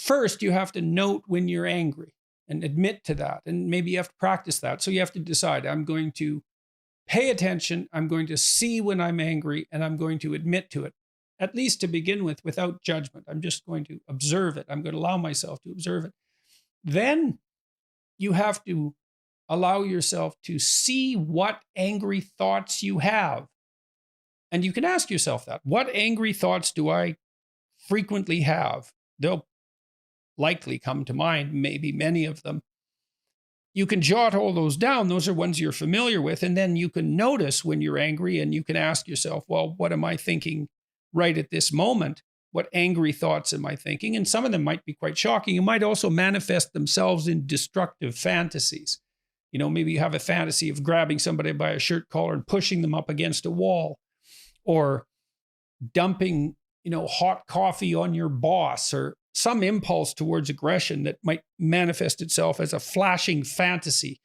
first you have to note when you're angry and admit to that. And maybe you have to practice that. So you have to decide, I'm going to pay attention. I'm going to see when I'm angry, and I'm going to admit to it, at least to begin with, without judgment. I'm just going to observe it. I'm going to allow myself to observe it. Then you have to allow yourself to see what angry thoughts you have. And you can ask yourself that. What angry thoughts do I frequently have? They'll likely come to mind, maybe many of them. You can jot all those down. Those are ones you're familiar with. And then you can notice when you're angry, and you can ask yourself, well, what am I thinking right at this moment? What angry thoughts am I thinking? And some of them might be quite shocking. You might also manifest themselves in destructive fantasies. You know, maybe you have a fantasy of grabbing somebody by a shirt collar and pushing them up against a wall, or dumping, hot coffee on your boss, or some impulse towards aggression that might manifest itself as a flashing fantasy.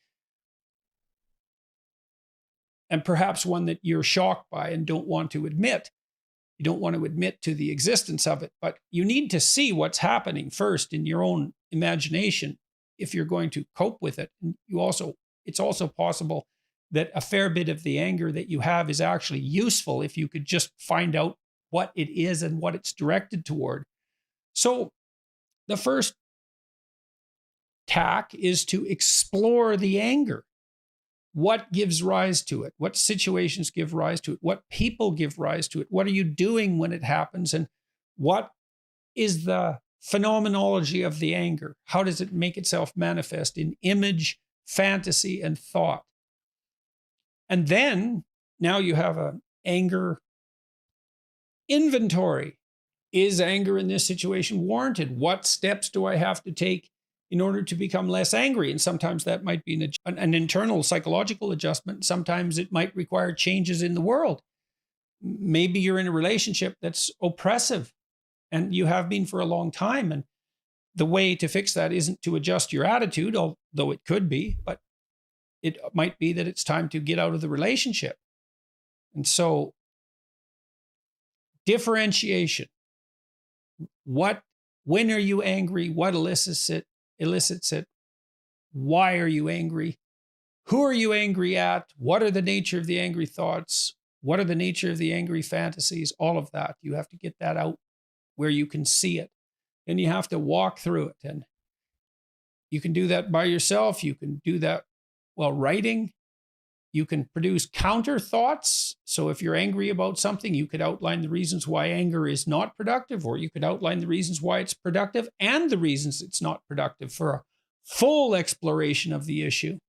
And perhaps one that you're shocked by and don't want to admit. You don't want to admit to the existence of it, but you need to see what's happening first in your own imagination if you're going to cope with it. And it's also possible that a fair bit of the anger that you have is actually useful if you could just find out what it is and what it's directed toward. So the first tack is to explore the anger. What gives rise to it? What situations give rise to it? What people give rise to it? What are you doing when it happens? And what is the phenomenology of the anger? How does it make itself manifest in image, fantasy, and thought? And then now you have an anger inventory. Is anger in this situation warranted? What steps do I have to take in order to become less angry? And sometimes that might be an internal psychological adjustment. Sometimes it might require changes in the world. Maybe you're in a relationship that's oppressive, and you have been for a long time. And the way to fix that isn't to adjust your attitude, although it could be, but it might be that it's time to get out of the relationship. And so differentiation. When are you angry? What elicits it? Why are you angry? Who are you angry at? What are the nature of the angry thoughts? What are the nature of the angry fantasies? All of that. You have to get that out where you can see it. And you have to walk through it. And you can do that by yourself. You can do that while writing. You can produce counter thoughts. So if you're angry about something, you could outline the reasons why anger is not productive, or you could outline the reasons why it's productive and the reasons it's not productive for a full exploration of the issue.